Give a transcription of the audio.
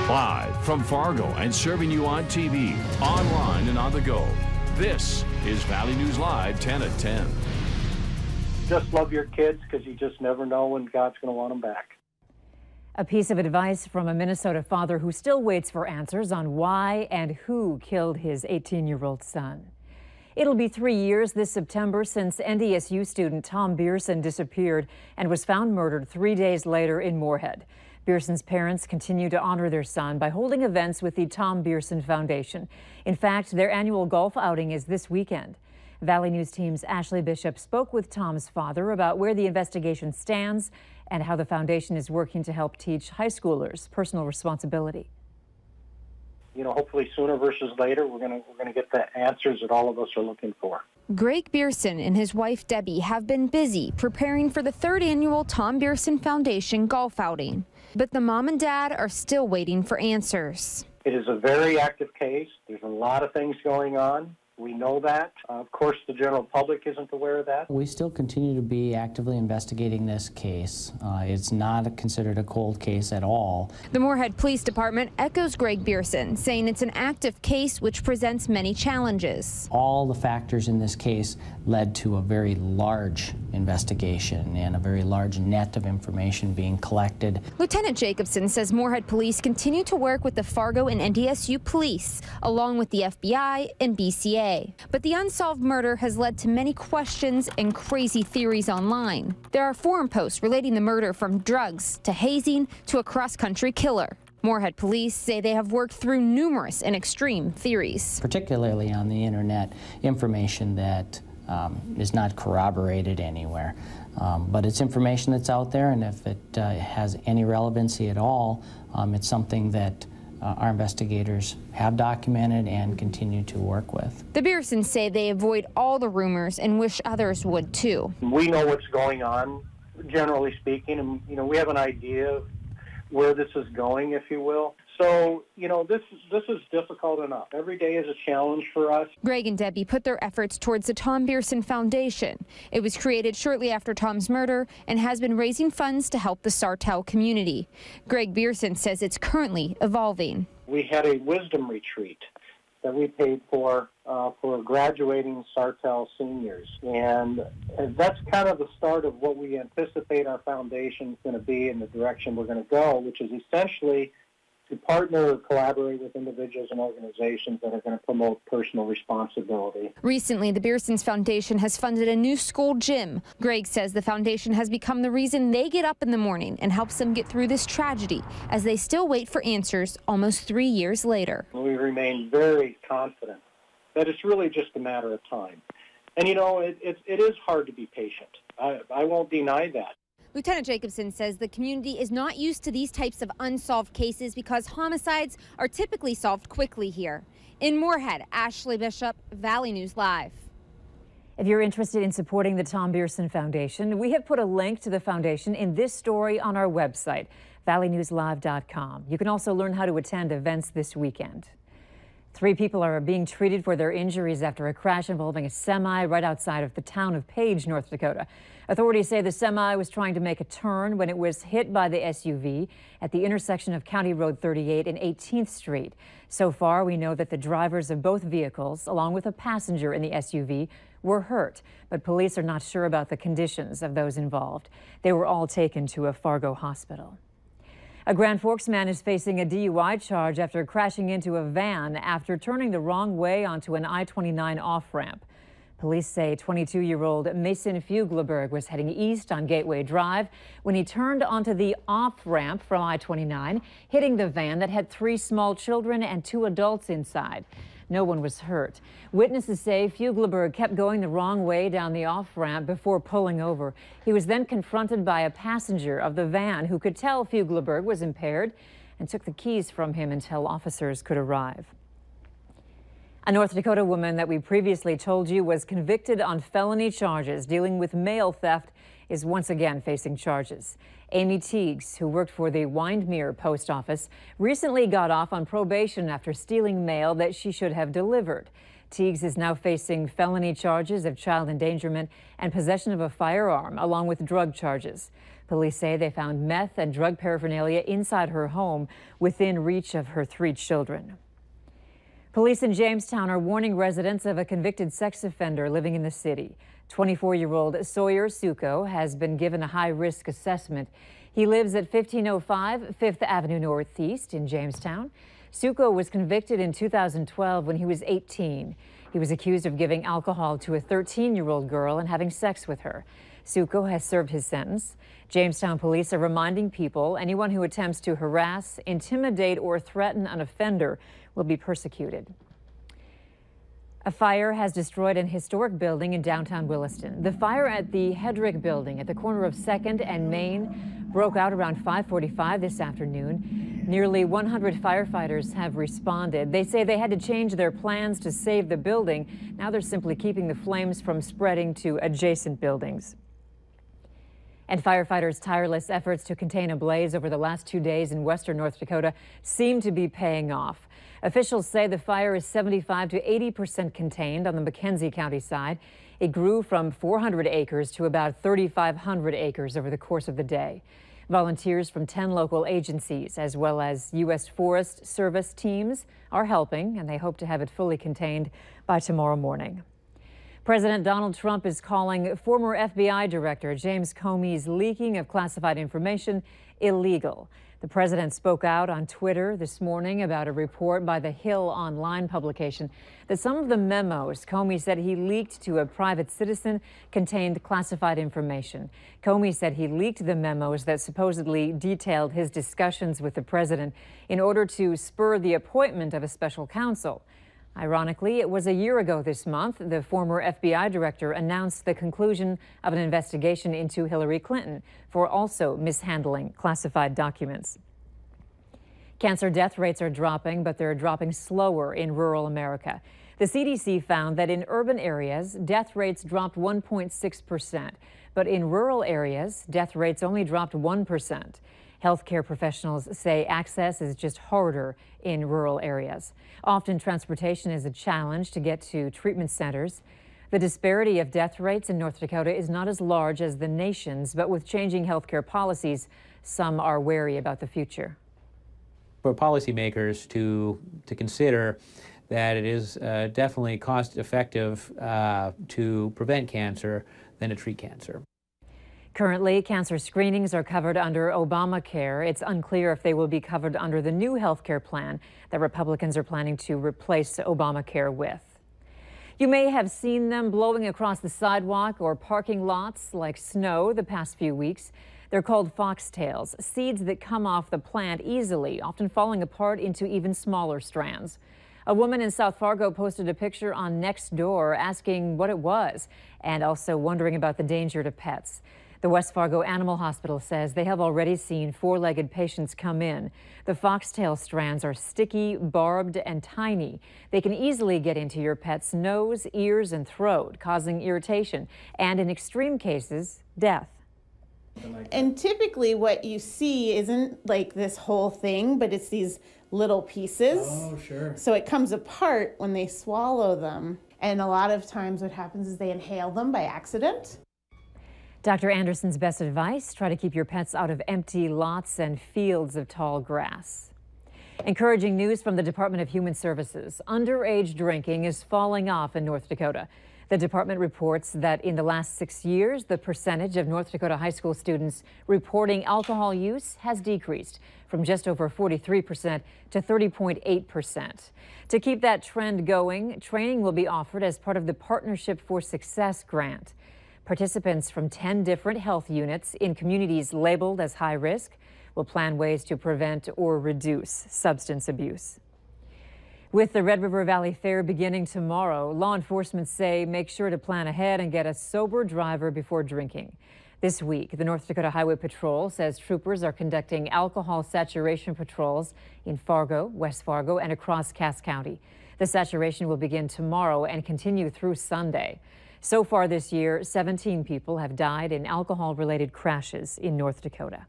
Live from Fargo and serving you on TV, online, and on the go. This is Valley News Live 10 at 10. Just love your kids because you just never know when God's going to want them back. A piece of advice from a Minnesota father who still waits for answers on why and who killed his 18-year-old son. It'll be 3 years this September since NDSU student Tom Bierson disappeared and was found murdered 3 days later in Moorhead. Bierson's parents continue to honor their son by holding events with the Tom Bierson Foundation. In fact, their annual golf outing is this weekend. Valley News Team's Ashley Bishop spoke with Tom's father about where the investigation stands and how the foundation is working to help teach high schoolers personal responsibility. You know, hopefully sooner versus later, we're gonna get the answers that all of us are looking for. Greg Bierson and his wife Debbie have been busy preparing for the third annual Tom Bierson Foundation golf outing. But the mom and dad are still waiting for answers. It is a very active case. There's a lot of things going on. We know that. Of course, the general public isn't aware of that. We still continue to be actively investigating this case. It's not considered a cold case at all. The Moorhead Police Department echoes Greg Bierson, saying it's an active case which presents many challenges. All the factors in this case led to a very large investigation and a very large net of information being collected. Lieutenant Jacobson says Moorhead Police continue to work with the Fargo and NDSU police, along with the FBI and BCA. But the unsolved murder has led to many questions and crazy theories online. There are forum posts relating the murder from drugs to hazing to a cross-country killer. Moorhead police say they have worked through numerous and extreme theories. Particularly on the internet, information that is not corroborated anywhere. But it's information that's out there, and if it has any relevancy at all, it's something that our investigators have documented and continue to work with. The Biersons say they avoid all the rumors and wish others would too. We know what's going on, generally speaking, and we have an idea of where this is going, if you will. So, this is difficult enough. Every day is a challenge for us. Greg and Debbie put their efforts towards the Tom Bierson Foundation. It was created shortly after Tom's murder and has been raising funds to help the Sartell community. Greg Bierson says it's currently evolving. We had a wisdom retreat that we paid for graduating Sartell seniors. And that's kind of the start of what we anticipate our foundation is going to be and the direction we're going to go, which is essentially to partner or collaborate with individuals and organizations that are going to promote personal responsibility. Recently, the Biersons Foundation has funded a new school gym. Greg says the foundation has become the reason they get up in the morning and helps them get through this tragedy as they still wait for answers almost 3 years later. We remain very confident that it's really just a matter of time. And, it is hard to be patient. I won't deny that. Lieutenant Jacobson says the community is not used to these types of unsolved cases because homicides are typically solved quickly here. In Moorhead, Ashley Bishop, Valley News Live. If you're interested in supporting the Tom Bierson Foundation, we have put a link to the foundation in this story on our website, valleynewslive.com. You can also learn how to attend events this weekend. 3 people are being treated for their injuries after a crash involving a semi right outside of the town of Page, North Dakota. Authorities say the semi was trying to make a turn when it was hit by the SUV at the intersection of County Road 38 and 18th Street. So far, we know that the drivers of both vehicles, along with a passenger in the SUV, were hurt, but police are not sure about the conditions of those involved. They were all taken to a Fargo hospital. A Grand Forks man is facing a DUI charge after crashing into a van after turning the wrong way onto an I-29 off-ramp. Police say 22-year-old Mason Fugleberg was heading east on Gateway Drive when he turned onto the off-ramp from I-29, hitting the van that had 3 small children and 2 adults inside. No one was hurt. Witnesses say Fugleberg kept going the wrong way down the off-ramp before pulling over. He was then confronted by a passenger of the van who could tell Fugleberg was impaired and took the keys from him until officers could arrive. A North Dakota woman that we previously told you was convicted on felony charges dealing with mail theft is once again facing charges. Amy Teagues, who worked for the Windmere Post Office, recently got off on probation after stealing mail that she should have delivered. Teagues is now facing felony charges of child endangerment and possession of a firearm, along with drug charges. Police say they found meth and drug paraphernalia inside her home within reach of her 3 children. Police in Jamestown are warning residents of a convicted sex offender living in the city. 24-year-old Sawyer Suko has been given a high-risk assessment. He lives at 1505 5th Avenue Northeast in Jamestown. Suko was convicted in 2012 when he was 18. He was accused of giving alcohol to a 13-year-old girl and having sex with her. Suko has served his sentence. Jamestown police are reminding people anyone who attempts to harass, intimidate, or threaten an offender will be persecuted. A fire has destroyed an historic building in downtown Williston. The fire at the Hedrick building at the corner of 2nd and Main broke out around 5:45 this afternoon. Nearly 100 firefighters have responded. They say they had to change their plans to save the building. Now they're simply keeping the flames from spreading to adjacent buildings. And firefighters' tireless efforts to contain a blaze over the last 2 days in western North Dakota seem to be paying off. Officials say the fire is 75 to 80% contained on the McKenzie County side. It grew from 400 acres to about 3,500 acres over the course of the day. Volunteers from 10 local agencies, as well as U.S. Forest Service teams, are helping, and they hope to have it fully contained by tomorrow morning. President Donald Trump is calling former FBI Director James Comey's leaking of classified information illegal. The president spoke out on Twitter this morning about a report by the Hill online publication that some of the memos Comey said he leaked to a private citizen contained classified information. Comey said he leaked the memos that supposedly detailed his discussions with the president in order to spur the appointment of a special counsel. Ironically, it was a year ago this month the former FBI director announced the conclusion of an investigation into Hillary Clinton for also mishandling classified documents. Cancer death rates are dropping, but they're dropping slower in rural America. The CDC found that in urban areas, death rates dropped 1.6%, but in rural areas, death rates only dropped 1%. Healthcare professionals say access is just harder in rural areas. Often transportation is a challenge to get to treatment centers. The disparity of death rates in North Dakota is not as large as the nation's, but with changing healthcare policies, some are wary about the future. For policymakers to consider that it is definitely cost effective to prevent cancer than to treat cancer. Currently, cancer screenings are covered under Obamacare. It's unclear if they will be covered under the new health care plan that Republicans are planning to replace Obamacare with. You may have seen them blowing across the sidewalk or parking lots like snow the past few weeks. They're called foxtails, seeds that come off the plant easily, often falling apart into even smaller strands. A woman in South Fargo posted a picture on Nextdoor asking what it was and also wondering about the danger to pets. The West Fargo Animal Hospital says they have already seen 4-legged patients come in. The foxtail strands are sticky, barbed, and tiny. They can easily get into your pet's nose, ears, and throat, causing irritation and, in extreme cases, death. And typically what you see isn't like this whole thing, but it's these little pieces. Oh, sure. So it comes apart when they swallow them. And a lot of times what happens is they inhale them by accident. Dr. Anderson's best advice, try to keep your pets out of empty lots and fields of tall grass. Encouraging news from the Department of Human Services. Underage drinking is falling off in North Dakota. The department reports that in the last 6 years, the percentage of North Dakota high school students reporting alcohol use has decreased from just over 43% to 30.8%. To keep that trend going, training will be offered as part of the Partnership for Success grant. Participants from 10 different health units in communities labeled as high risk will plan ways to prevent or reduce substance abuse. With the Red River Valley Fair beginning tomorrow, law enforcement say make sure to plan ahead and get a sober driver before drinking. This week, the North Dakota Highway Patrol says troopers are conducting alcohol saturation patrols in Fargo, West Fargo, and across Cass County. The saturation will begin tomorrow and continue through Sunday. So far this year, 17 people have died in alcohol-related crashes in North Dakota.